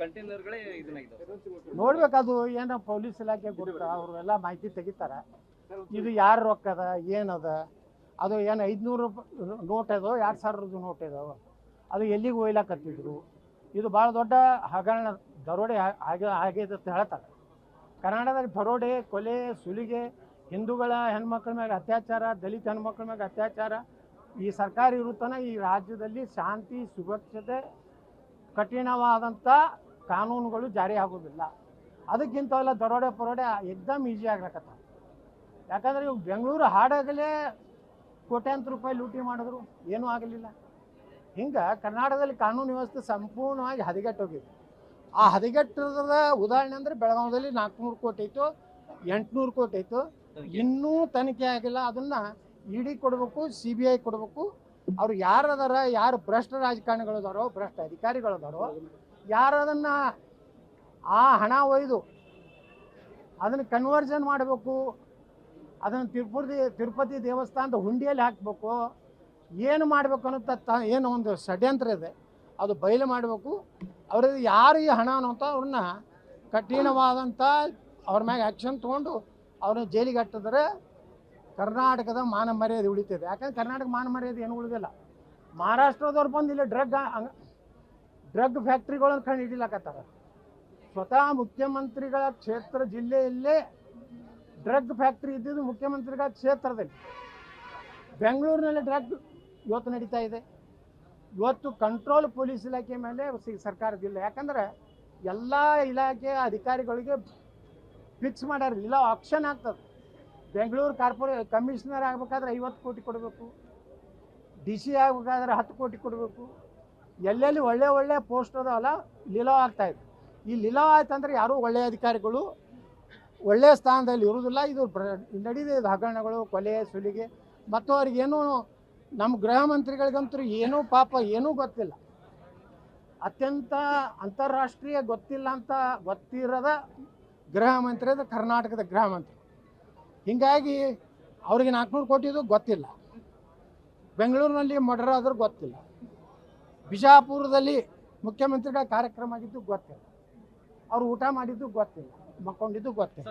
ಕಂಟೈನರ್ಗಳೇ ಇದನ್ನಾಗಿದ್ದಾವೆ. ನೋಡ್ಬೇಕು, ಅದು ಏನೋ ಪೊಲೀಸ್ ಇಲಾಖೆ ಗೊತ್ತ, ಅವರೆಲ್ಲ ಮಾಹಿತಿ ತೆಗಿತಾರೆ. ಇದು ಯಾರ ರೊಕ್ಕದ ಏನದ, ಅದು ಏನು 500 ನೋಟ್ ಅದೋ 2000 ನೋಟ್ ಇದಾವೆ, ಅದು ಎಲ್ಲಿಗೆ ಒಯ್ಲಾಕತ್ತಿದ್ರು. ಇದು ಭಾಳ ದೊಡ್ಡ ಹಗರಣ ದರೋಡೆ ಆಗಿದೆ ಅಂತ ಹೇಳ್ತಾರೆ. ಕರ್ನಾಟಕದಲ್ಲಿ ದರೋಡೆ, ಕೊಲೆ, ಸುಲಿಗೆ, ಹಿಂದೂಗಳ ಹೆಣ್ಮಕ್ಳ ಮೇಲೆ ಅತ್ಯಾಚಾರ, ದಲಿತ ಹೆಣ್ಮಕ್ಳ ಮೇಲೆ ಅತ್ಯಾಚಾರ ಈ ಸರ್ಕಾರ ಇರುತ್ತಾನೆ ಈ ರಾಜ್ಯದಲ್ಲಿ ಶಾಂತಿ ಸುರಕ್ಷತೆ ಕಠಿಣವಾದಂಥ ಕಾನೂನುಗಳು ಜಾರಿ ಆಗೋದಿಲ್ಲ. ಅದಕ್ಕಿಂತವೆಲ್ಲ ದರೋಡೆ ಪರೋಡೆ ಎಕ್ದಮ್ ಈಸಿ ಆಗ್ಲಕತ್ತ. ಯಾಕಂದರೆ ಇವು ಬೆಂಗಳೂರು ಹಾಡಾಗಲೇ ಕೋಟ್ಯಾಂತರ ರೂಪಾಯಿ ಲೂಟಿ ಮಾಡಿದ್ರು, ಏನೂ ಆಗಲಿಲ್ಲ. ಹಿಂಗೆ ಕರ್ನಾಟಕದಲ್ಲಿ ಕಾನೂನು ವ್ಯವಸ್ಥೆ ಸಂಪೂರ್ಣವಾಗಿ ಹದಗೆಟ್ಟೋಗಿದೆ. ಆ ಹದಗೆಟ್ಟದ ಉದಾಹರಣೆ ಅಂದರೆ ಬೆಳಗಾವಿಯಲ್ಲಿ 400 ಕೋಟಿ ಇತ್ತು, 800 ಕೋಟಿ ಇತ್ತು, ಇನ್ನೂ ತನಿಖೆ ಆಗಿಲ್ಲ. ಅದನ್ನು ED ಕೊಡಬೇಕು, CBI ಕೊಡಬೇಕು. ಅವ್ರು ಯಾರದಾರ, ಯಾರು ಭ್ರಷ್ಟ ರಾಜಕಾರಣಿಗಳದಾರೋ, ಭ್ರಷ್ಟ ಅಧಿಕಾರಿಗಳದಾರೋ, ಯಾರು ಅದನ್ನು ಆ ಹಣ ಒಯ್ದು ಅದನ್ನು ಕನ್ವರ್ಷನ್ ಮಾಡಬೇಕು, ಅದನ್ನು ತಿರುಪತಿ ದೇವಸ್ಥಾನದ ಹುಂಡಿಯಲ್ಲಿ ಹಾಕಬೇಕು, ಏನು ಮಾಡಬೇಕು ಅನ್ನೋ ಏನು ಒಂದು ಷಡ್ಯಂತ್ರ ಇದೆ, ಅದು ಬಯಲು ಮಾಡಬೇಕು. ಅವ್ರಿಗೆ ಯಾರು ಈ ಹಣ ಅನ್ನೋಂಥ ಅವ್ರನ್ನ ಕಠಿಣವಾದಂಥ ಅವ್ರ ಮ್ಯಾಗೆ ಆ್ಯಕ್ಷನ್ ತೊಗೊಂಡು ಅವ್ರನ್ನ ಜೈಲಿಗೆ ಹಾಕಿದ್ರೆ ಕರ್ನಾಟಕದ ಮಾನ ಮರ್ಯಾದೆ ಉಳಿತದೆ. ಯಾಕಂದ್ರೆ ಕರ್ನಾಟಕ ಮಾನ ಮರ್ಯಾದೆ ಏನು ಉಳಿದಿಲ್ಲ. ಮಹಾರಾಷ್ಟ್ರದವ್ರು ಬಂದು ಇಲ್ಲಿ ಡ್ರಗ್ ಫ್ಯಾಕ್ಟ್ರಿಗಳನ್ನು ಕಂಡು ಹಿಡಿಲಾಕತ್ತಾರ. ಸ್ವತಃ ಮುಖ್ಯಮಂತ್ರಿಗಳ ಕ್ಷೇತ್ರ ಜಿಲ್ಲೆಯಲ್ಲೇ ಡ್ರಗ್ ಫ್ಯಾಕ್ಟ್ರಿ ಇದ್ದಿದ್ದು ಮುಖ್ಯಮಂತ್ರಿಗಳ ಕ್ಷೇತ್ರದಲ್ಲಿ. ಬೆಂಗಳೂರಿನಲ್ಲಿ ಡ್ರಗ್ ಇವತ್ತು ನಡೀತಾ ಇದೆ. ಇವತ್ತು ಕಂಟ್ರೋಲ್ ಪೊಲೀಸ್ ಇಲಾಖೆ ಮೇಲೆ ಸರ್ಕಾರದಿಲ್ಲ. ಯಾಕಂದರೆ ಎಲ್ಲ ಇಲಾಖೆಯ ಅಧಿಕಾರಿಗಳಿಗೆ ಫಿಕ್ಸ್ ಮಾಡ್ಯಾರ, ಇಲ್ಲ ಆಕ್ಷನ್ ಆಗ್ತದೆ. ಬೆಂಗಳೂರು ಕಮಿಷನರ್ ಆಗಬೇಕಾದ್ರೆ 50 ಕೋಟಿ ಕೊಡಬೇಕು, DC ಆಗಬೇಕಾದ್ರೆ 10 ಕೋಟಿ ಕೊಡಬೇಕು. ಎಲ್ಲೆಲ್ಲಿ ಒಳ್ಳೆ ಪೋಸ್ಟ್ ಅದಾವಲ್ಲ ಲೀಲಾವ್ ಆಗ್ತಾಯಿದೆ. ಈ ಲೀಲಾವ್ ಆಯ್ತಂದ್ರೆ ಯಾರೂ ಒಳ್ಳೆಯ ಅಧಿಕಾರಿಗಳು ಒಳ್ಳೆಯ ಸ್ಥಾನದಲ್ಲಿ ಇರುವುದಿಲ್ಲ. ಇದು ನಡೀದೆ ಹಗರಣಗಳು, ಕೊಲೆ, ಸುಲಿಗೆ. ಮತ್ತು ಅವ್ರಿಗೇನು ನಮ್ಮ ಗೃಹ ಮಂತ್ರಿಗಳಿಗಂತೂ ಏನೂ ಪಾಪ ಏನೂ ಗೊತ್ತಿಲ್ಲ. ಅತ್ಯಂತ ಅಂತಾರಾಷ್ಟ್ರೀಯ ಗೊತ್ತಿಲ್ಲ ಅಂತ ಗೊತ್ತಿರದ ಗೃಹ ಮಂತ್ರಿ ಅದು ಕರ್ನಾಟಕದ ಗೃಹ ಮಂತ್ರಿ. ಹೀಗಾಗಿ ಅವ್ರಿಗೆ 400 ಕೋಟಿದು ಗೊತ್ತಿಲ್ಲ, ಬೆಂಗಳೂರಿನಲ್ಲಿ ಮರ್ಡರ್ ಆದರೂ ಗೊತ್ತಿಲ್ಲ, ಬಿಜಾಪುರದಲ್ಲಿ ಮುಖ್ಯಮಂತ್ರಿಗಳ ಕಾರ್ಯಕ್ರಮ ಆಗಿದ್ದು ಗೊತ್ತಿಲ್ಲ, ಅವ್ರು ಊಟ ಮಾಡಿದ್ದು ಗೊತ್ತಿಲ್ಲ, ಮಕ್ಕೊಂಡಿದ್ದು ಗೊತ್ತಿಲ್ಲ.